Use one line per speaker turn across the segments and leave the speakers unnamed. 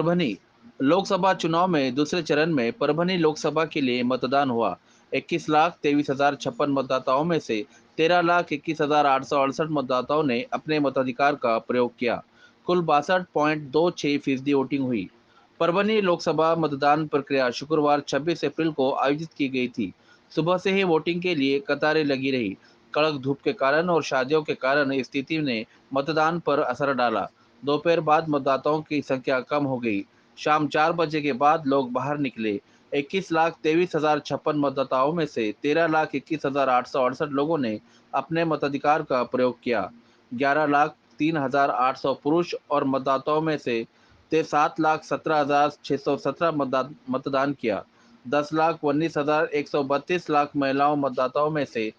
परभनी लोकसभा चुनाव में दूसरे चरण में परभनी लोकसभा के लिए मतदान हुआ। 21,23,056 मतदाताओं में से 13,21,868 मतदाताओं ने अपने मताधिकार का प्रयोग किया। कुल 62.26% वोटिंग हुई। परभनी लोकसभा मतदान प्रक्रिया शुक्रवार 26 अप्रैल को आयोजित की गई थी। सुबह से ही वोटिंग के लिए कतारें लगी रही। कड़क धूप के कारण और शादियों के कारण स्थिति ने मतदान पर असर डाला। दोपहर बाद मतदाताओं की संख्या कम हो गई। शाम 4 बजे के बाद लोग बाहर निकले। 21,23,056 मतदाताओं में से 13,21,868 लोगों ने अपने मताधिकार का प्रयोग किया। 11,03,800 पुरुष और मतदाताओं में से 7,17,617 मतदान किया। 10,19,132 लाख महिलाओं मतदाताओं में से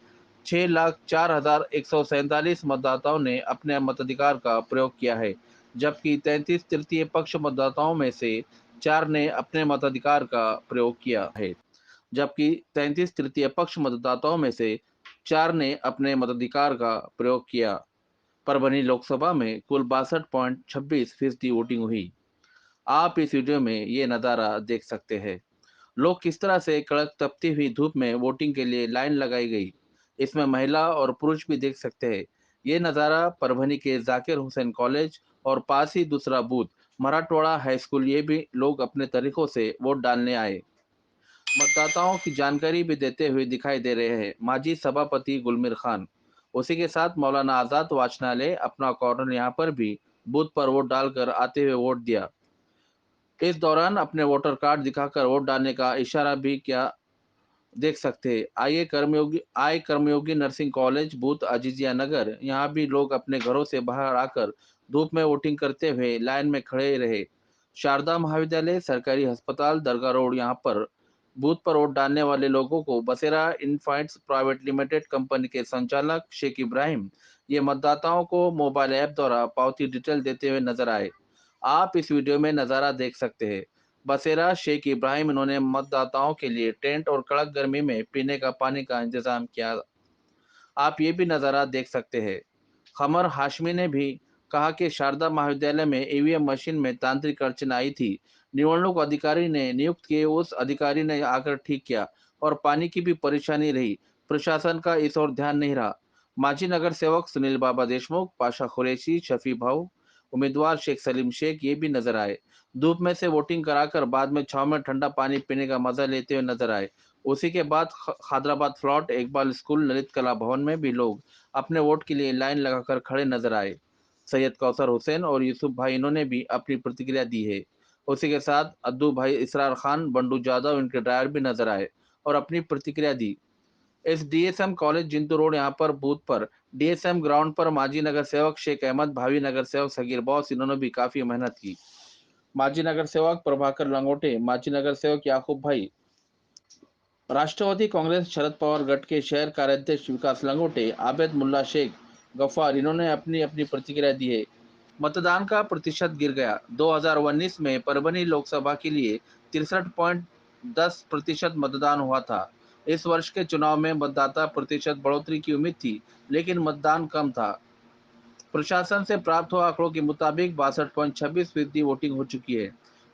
6,04,147 मतदाताओं ने अपने मताधिकार का प्रयोग किया है, जबकि 33 तृतीय पक्ष मतदाताओं में से 4 ने अपने मताधिकार का प्रयोग किया है। जबकि 33 तृतीय पक्ष मतदाताओं में से 4 ने अपने मताधिकार का प्रयोग किया। परभनी लोकसभा में कुल 62.26% वोटिंग हुई। आप इस वीडियो में ये नज़ारा देख सकते हैं। लोग किस तरह से कड़क तपती हुई धूप में वोटिंग के लिए लाइन लगाई गई। इसमें महिला और पुरुष भी देख सकते हैं। ये नज़ारा परभनी के जाकिर हुसैन कॉलेज और पास ही दूसरा बूथ मराठवाड़ा हाई स्कूल, ये भी लोग अपने तरीकों से वोट डालने आए। मतदाताओं की जानकारी भी देते हुए दिखाई दे रहे हैं माजी सभापति गुलमीर खान। उसी के साथ मौलाना आज़ाद वाचनालय अपना कॉर्नर यहाँ पर भी बूथ पर वोट डालकर आते हुए वोट दिया। इस दौरान अपने वोटर कार्ड दिखाकर वोट डालने का इशारा भी किया, देख सकते हैं। आय कर्मयोगी नर्सिंग कॉलेज बूथ अजीजिया नगर, यहाँ भी लोग अपने घरों से बाहर आकर धूप में वोटिंग करते हुए लाइन में खड़े रहे। शारदा महाविद्यालय सरकारी अस्पताल दरगाह रोड, यहाँ पर बूथ पर वोट डालने वाले लोगों को बसेरा इनफाइट्स प्राइवेट लिमिटेड कंपनी के संचालक शेख इब्राहिम ये मतदाताओं को मोबाइल ऐप द्वारा पावती डिटेल देते हुए नजर आए। आप इस वीडियो में नज़ारा देख सकते हैं। बसेरा शेख इब्राहिम, इन्होंने मतदाताओं के लिए टेंट और कड़क गर्मी में पीने का पानी का इंतजाम किया। आप ये भी नज़ारा देख सकते हैं। खमर हाशमी ने भी कहा कि शारदा महाविद्यालय में ईवीएम मशीन में तांत्रिक अड़चन आई थी। निवडणूक अधिकारी ने नियुक्त किए उस अधिकारी ने आकर ठीक किया और पानी की भी परेशानी रही। प्रशासन का इस ओर ध्यान नहीं रहा। माजी नगर सेवक सुनील बाबा देशमुख, पाशा कुरैशी, शफी भाऊ, उम्मीदवार शेख सलीम शेख ये भी नजर आए। धूप में से वोटिंग कराकर बाद में छाव में ठंडा पानी पीने का मजा लेते हुए नजर आए। उसी के बाद हैदराबाद फ्लॉट इकबाल स्कूल ललित कला भवन में भी लोग अपने वोट के लिए लाइन लगाकर खड़े नजर आए। सैयद कौसर हुसैन और यूसुफ भाई, इन्होंने भी अपनी प्रतिक्रिया दी है। उसी के साथ अद्दू भाई, इसरार खान, बंडू जादव, इनके ड्राइवर भी नजर आए और अपनी प्रतिक्रिया दी। इस डीएसएम कॉलेज जिंतू रोड, यहाँ पर बूथ पर डीएसएम ग्राउंड पर माजी नगर सेवक शेख अहमद, भावी नगर सेवक सगीर बॉस, इन्होंने भी काफी मेहनत की। माजी नगर सेवक प्रभाकर लंगोटे, माजी नगर सेवक याकूब भाई, राष्ट्रवादी कांग्रेस शरद पवार गट के शहर कार्याध्यक्ष विकास लंगोटे, आबेद मुल्ला शेख गफ्फार, इन्होंने अपनी अपनी प्रतिक्रिया दी है। मतदान का प्रतिशत गिर गया। 2019 में परभनी लोकसभा के लिए 63.10% मतदान हुआ था। इस वर्ष के चुनाव में मतदाता प्रतिशत बढ़ोतरी की उम्मीद थी, लेकिन मतदान कम था। प्रशासन से प्राप्त हुआ आंकड़ों के मुताबिक 62.26% वोटिंग हो चुकी है।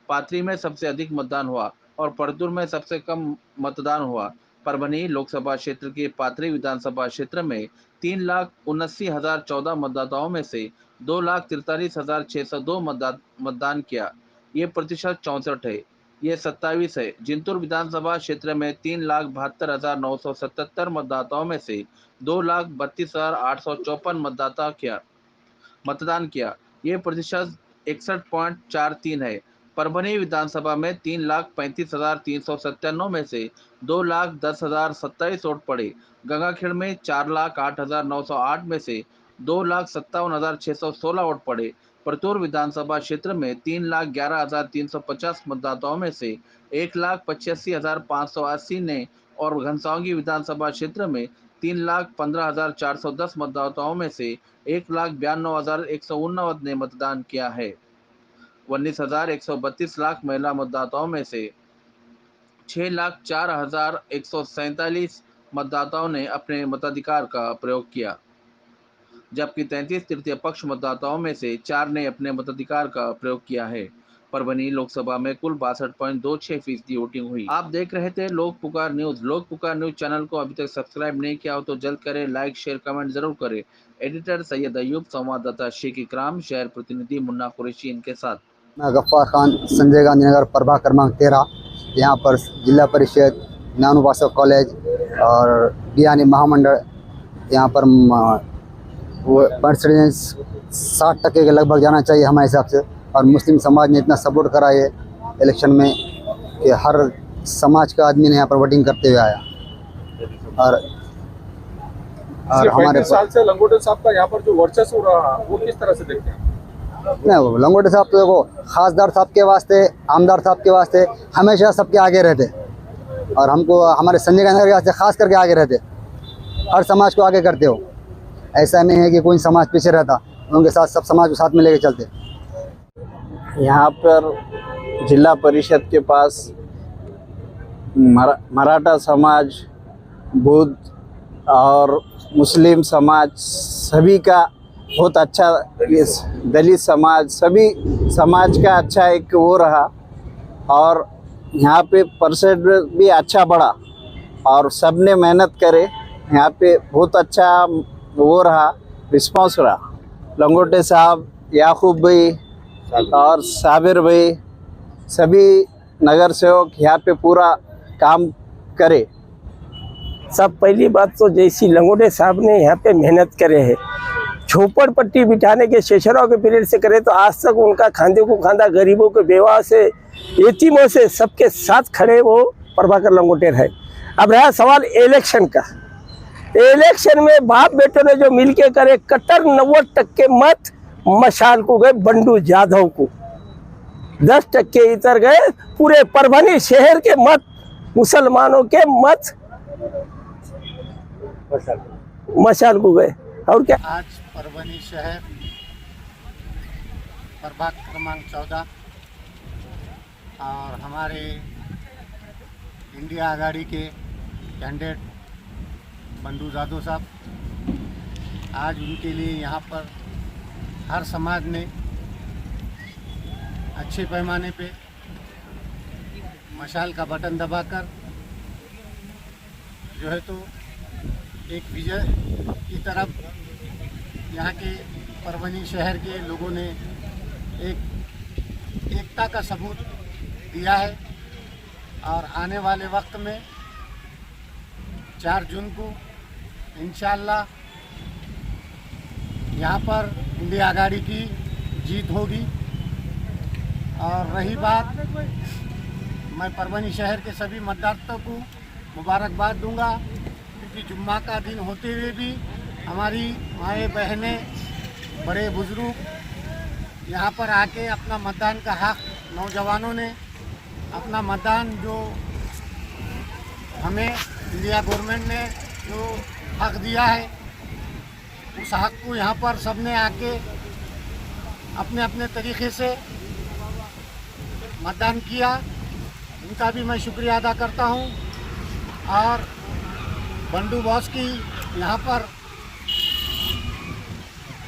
पाथरी में सबसे अधिक मतदान हुआ और परतूर में सबसे कम मतदान हुआ। परभनी लोकसभा क्षेत्र के पाथरी विधानसभा क्षेत्र में 3,79,014 मतदाताओं में से 2,43,602 मतदान किया। ये प्रतिशत 64 है। ये 27 है। जिंतूर विधानसभा क्षेत्र में 3,72,977 मतदाताओं में से 2,32,854 मतदान किया। ये प्रतिशत 61.43 है। परभनी विधानसभा में 3,35,397 में से 2,10,027 वोट पड़े। गंगाखेड़ में 4,08,908 में से 2,57,616 वोट पड़े। परतूर विधानसभा क्षेत्र में 3,11,350 मतदाताओं में से 1,85,580 ने और घनसावंगी विधानसभा क्षेत्र में 3,15,410 मतदाताओं में से 1,92,189 ने मतदान किया है। 19,132 लाख महिला मतदाताओं में से 6,04,147 मतदाताओं ने अपने मताधिकार का प्रयोग किया, जबकि 33 तृतीय पक्ष मतदाताओं में से 4 ने अपने मताधिकार का प्रयोग किया है। परभनी लोकसभा में कुल 62.26% वोटिंग हुई। आप देख रहे थे लोक पुकार न्यूज। लोक पुकार न्यूज चैनल को अभी तक सब्सक्राइब नहीं किया हो तो जल्द करें, लाइक शेयर कमेंट जरूर करें। एडिटर सैयद अयूब, संवाददाता शेख इकराम, शहर प्रतिनिधि मुन्ना कुरैशी इनके साथ।
मैं गफ्फार खान, संजय गांधी नगर, प्रभाग क्रमांक 13। यहाँ पर जिला परिषद, नानू बासव कॉलेज और बियानी महामंडल, यहाँ पर वो परसेंटेज 60% के लगभग जाना चाहिए हमारे हिसाब से। और मुस्लिम समाज ने इतना सपोर्ट करा ये इलेक्शन में कि हर समाज का आदमी ने यहाँ पर वोटिंग करते हुए आया। और हमारे
साल से लंगोटे साहब का यहाँ पर जो वर्चस्व रहा वो किस तरह से देखते हैं?
नहीं, लंगोटे साहब तो देखो, खासदार साहब के वास्ते, आमदार साहब के वास्ते हमेशा सबके आगे रहते, और हमको हमारे संजय गांधी के वास्ते खास करके आगे रहते। हर समाज को आगे करते हो, ऐसा नहीं है कि कोई समाज पीछे रहता, उनके साथ सब समाज को साथ में लेके चलते।
यहाँ पर जिला परिषद के पास मराठा समाज, बौद्ध और मुस्लिम समाज सभी का बहुत अच्छा, दलित समाज, सभी समाज का अच्छा एक वो रहा। और यहाँ पे परसेंट भी अच्छा बढ़ा और सब ने मेहनत करे। यहाँ पे बहुत अच्छा वो रहा, रिस्पांस रहा। लंगोटे साहब, याकूब भाई और साबिर भाई, सभी नगर सेवक यहाँ पे पूरा काम करे।
सब पहली बात तो जैसी लंगोटे साहब ने यहाँ पे मेहनत करे है, झोपड़पट्टी बिठाने के शेषराव के पीरियड से करे तो आज तक उनका खांधे को खांधा गरीबों के बेवा से, यतीमों से सबके साथ खड़े वो प्रभाकर लंगोटे रहे। अब रहा सवाल इलेक्शन का। इलेक्शन में बाप बेटों ने जो मिलके करे, कट्टर 90% मत मशाल को गए, बंडू जाधव को 10% इतर गए। पूरे परभनी शहर के मत, मुसलमानों के मत मशाल को गए। और क्या
आज परभनी शहर प्रभाग क्रमांक 14 और हमारे इंडिया आघाड़ी के कैंडिडेट बंडू जाधव साहब, आज उनके लिए यहाँ पर हर समाज ने अच्छे पैमाने पे मशाल का बटन दबाकर जो है तो एक विजय की तरफ यहाँ के परभनी शहर के लोगों ने एक एकता का सबूत दिया है। और आने वाले वक्त में 4 जून को इंशाअल्लाह यहाँ पर इंडिया आघाड़ी की जीत होगी। और रही बात, मैं परभनी शहर के सभी मतदाताओं को मुबारकबाद दूंगा, क्योंकि जुम्मा का दिन होते हुए भी हमारी माएँ बहनें, बड़े बुजुर्ग यहाँ पर आके अपना मतदान का हक, नौजवानों ने अपना मतदान जो हमें इंडिया गवर्नमेंट ने जो हक दिया है, उस हक को यहाँ पर सबने आके अपने अपने तरीके से मतदान किया। उनका भी मैं शुक्रिया अदा करता हूँ। और बंडू बॉस की यहाँ पर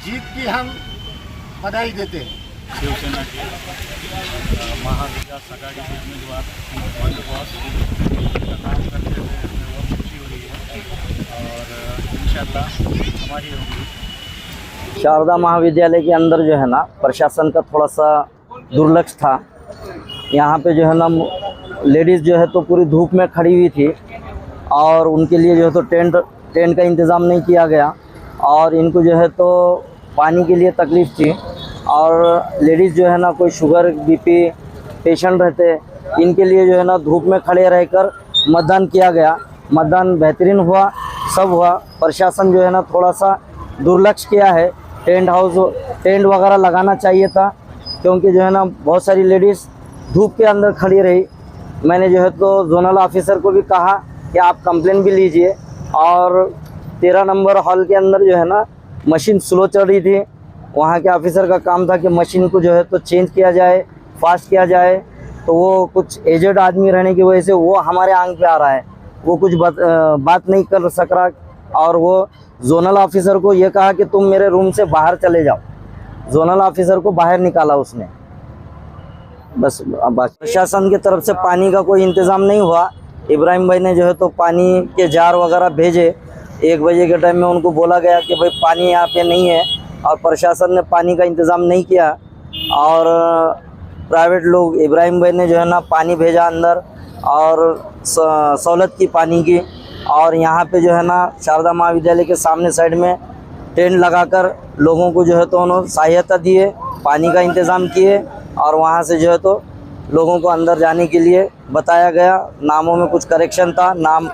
जीत की हम बधाई देते हैं।
शिवसेना के महाविकास आघाड़ी के उम्मीदवार बंडू बॉस का काम करते हुए हमें बहुत खुशी हो रही है और इंशाल्लाह हमारी होगी।
शारदा महाविद्यालय के अंदर जो है ना, प्रशासन का थोड़ा सा दुर्लक्ष्य था। यहाँ पे जो है ना, लेडीज़ जो है तो पूरी धूप में खड़ी हुई थी और उनके लिए जो है तो टेंट का इंतज़ाम नहीं किया गया और इनको जो है तो पानी के लिए तकलीफ़ थी। और लेडीज़ जो है ना, कोई शुगर बीपी पेशेंट रहते, इनके लिए जो है ना धूप में खड़े रहकर मतदान किया गया। मतदान बेहतरीन हुआ, सब हुआ। प्रशासन जो है ना थोड़ा सा दुर्लक्ष्य किया है। टेंट वगैरह लगाना चाहिए था, क्योंकि जो है ना बहुत सारी लेडीज़ धूप के अंदर खड़ी रही। मैंने जो है तो जोनल ऑफिसर को भी कहा कि आप कंप्लेन भी लीजिए। और 13 नंबर हॉल के अंदर जो है ना मशीन स्लो चल रही थी, वहाँ के ऑफिसर का काम था कि मशीन को जो है तो चेंज किया जाए, फास्ट किया जाए। तो वो कुछ एजेड आदमी रहने की वजह से वो हमारे आंग पे आ रहा है, वो कुछ बात नहीं कर सक रहा। और वो जोनल ऑफिसर को ये कहा कि तुम मेरे रूम से बाहर चले जाओ। जोनल ऑफिसर को बाहर निकाला उसने। बस अब प्रशासन की तरफ से पानी का कोई इंतज़ाम नहीं हुआ। इब्राहिम भाई ने जो है तो पानी के जार वगैरह भेजे, 1 बजे के टाइम में उनको बोला गया कि भाई पानी यहाँ पे नहीं है, और प्रशासन ने पानी का इंतज़ाम नहीं किया। और प्राइवेट लोग, इब्राहिम भाई ने जो है ना पानी भेजा अंदर और सहूलत की पानी की। और यहाँ पे जो है ना शारदा महाविद्यालय के सामने साइड में टेंट लगाकर लोगों को जो है तो उन्होंने सहायता दिए, पानी का इंतज़ाम किए, और वहाँ से जो है तो लोगों को अंदर जाने के लिए बताया गया। नामों में कुछ करेक्शन था, नाम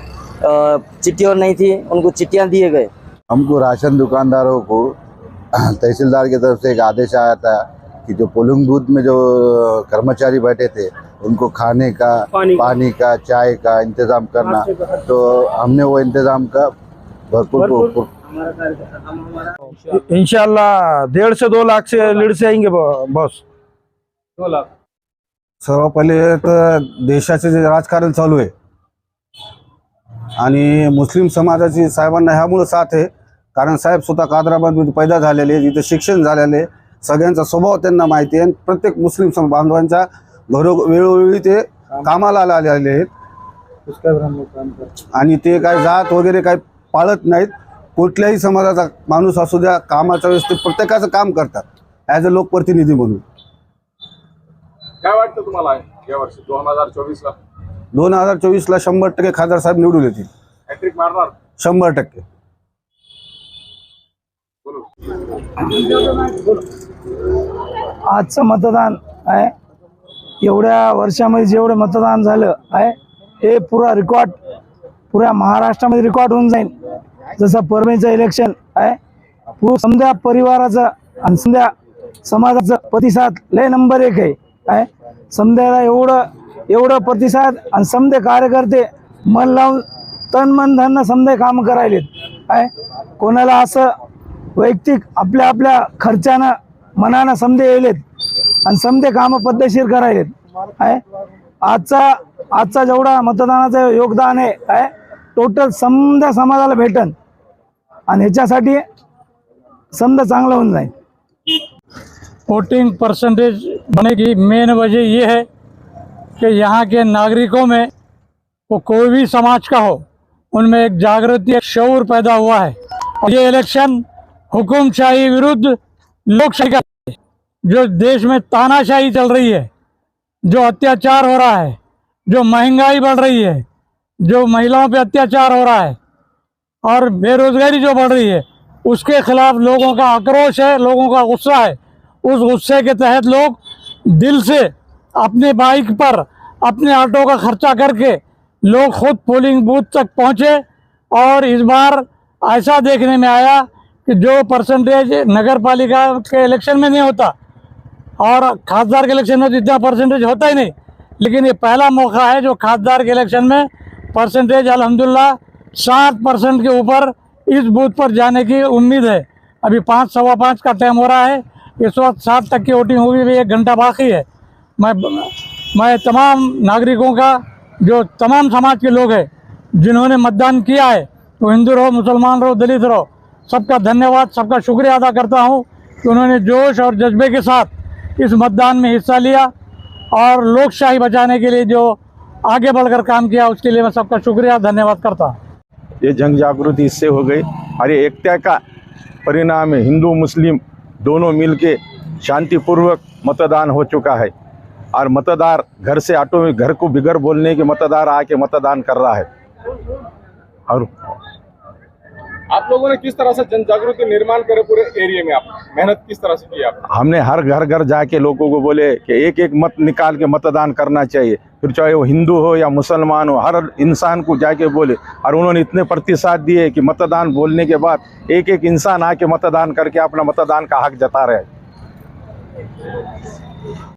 चिट्ठियों नहीं थी, उनको चिट्ठियाँ दिए गए।
हमको राशन दुकानदारों को तहसीलदार की तरफ से एक आदेश आया था कि जो पोलिंग बूथ में जो कर्मचारी बैठे थे उनको खाने का, पानी का, चाय का इंतज़ाम करना, तो हमने वो इंतज़ाम का भरपूर
इंशाल्लाह 1.5 से 2 लाख से लीड से आएंगे बॉस।
2 लाख।
सर्व पहिले तर देशाचे जे राजकारण चालू आहे आणि मुस्लिम समाजाची साहेबांना ह्यामुळे साथ आहे, कारण साहेब स्वतः कादराबादमध्ये पैदा झालेले, जिथे शिक्षण झालेले, सगळ्यांचा स्वभाव त्यांना माहिती आहे। प्रत्येक मुस्लिम बांधवांच्या वेळोवेळी ते कामाला आलेले आहेत आणि ते काय जात वगैरे काय पाळत नाहीत। कुठल्याही समाजाचा माणूस असू द्या, कामाच्या वेळेस ते प्रत्येकाचं काम करतात ॲज अ लोकप्रतिनिधी म्हणून।
काय वाटतं तुम्हाला या वर्षी 2024ला?
2024ला 100% खासदार साहेब निवडून येतील,
हॅट्रिक मारणार
100%।
आजचं मतदान आहे, एवढ्या वर्षामध्ये जेवढे मतदान झालं आहे हे पुरा रेकॉर्ड, पुऱ्या महाराष्ट्रामध्ये रेकॉर्ड होऊन जाईल। जसं परमेचं इलेक्शन आहे, पूर्ण समजा परिवाराचं आणि समजा समाजाचं प्रतिसाद लय नंबर 1 आहे। समजायला एवढं प्रतिसाद आणि समजे कार्यकर्ते मन लावून तन मन धन समजे काम करायलेत आहे। कोणाला असं वैयक्तिक आपल्या आपल्या खर्चानं मनानं समजे येलेत आणि समजे कामं पद्धतशीर करायलेत आहे। आजचा जेवढा मतदानाचं योगदान आहे टोटल समजा समाजाला भेटन आणि ह्याच्यासाठी समजा चांगलं होऊन जाईल।
वोटिंग परसेंटेज बढ़ने की मेन वजह ये है कि यहाँ के नागरिकों में, वो कोई भी समाज का हो, उनमें एक जागृति, एक शऊर पैदा हुआ है। और ये इलेक्शन हुकुमशाही विरुद्ध लोकशाही का है। जो देश में तानाशाही चल रही है, जो अत्याचार हो रहा है, जो महंगाई बढ़ रही है, जो महिलाओं पे अत्याचार हो रहा है और बेरोजगारी जो बढ़ रही है, उसके खिलाफ लोगों का आक्रोश है, लोगों का गुस्सा है। उस गुस्से के तहत लोग दिल से अपने बाइक पर, अपने ऑटो का खर्चा करके लोग खुद पोलिंग बूथ तक पहुंचे। और इस बार ऐसा देखने में आया कि जो परसेंटेज नगर पालिका के इलेक्शन में नहीं होता और खासदार के इलेक्शन में तो इतना परसेंटेज होता ही नहीं, लेकिन ये पहला मौका है जो खासदार के इलेक्शन में परसेंटेज अल्हम्दुलिल्लाह 60% के ऊपर इस बूथ पर जाने की उम्मीद है। अभी 5, सवा 5 का टाइम हो रहा है, इस वक्त 60 तक की वोटिंग हुई भी 1 घंटा बाकी है। मैं तमाम नागरिकों का, जो तमाम समाज के लोग हैं जिन्होंने मतदान किया है, तो हिंदू रहो, मुसलमान रहो, दलित रहो, सबका धन्यवाद, सबका शुक्रिया अदा करता हूँ कि उन्होंने जोश और जज्बे के साथ इस मतदान में हिस्सा लिया और लोकशाही बचाने के लिए जो आगे बढ़कर काम किया, उसके लिए मैं सबका शुक्रिया धन्यवाद करता हूँ।
ये जन जागृति इससे हो गई और ये एकता का परिणाम है। हिंदू मुस्लिम दोनों मिलके शांतिपूर्वक मतदान हो चुका है और मतदार घर से ऑटो में, घर को बिगर बोलने के मतदार आके मतदान कर रहा है। और
आप लोगों ने किस तरह से जन जागृति निर्माण करे पूरे एरिया में? आप मेहनत किस तरह से की आप?
हमने हर घर जाके लोगों को बोले कि एक मत निकाल के मतदान करना चाहिए, फिर चाहे वो हिंदू हो या मुसलमान हो, हर इंसान को जाके बोले। और उन्होंने इतने प्रतिशत दिए कि मतदान बोलने के बाद एक इंसान आके मतदान करके अपना मतदान का हक जता रहे।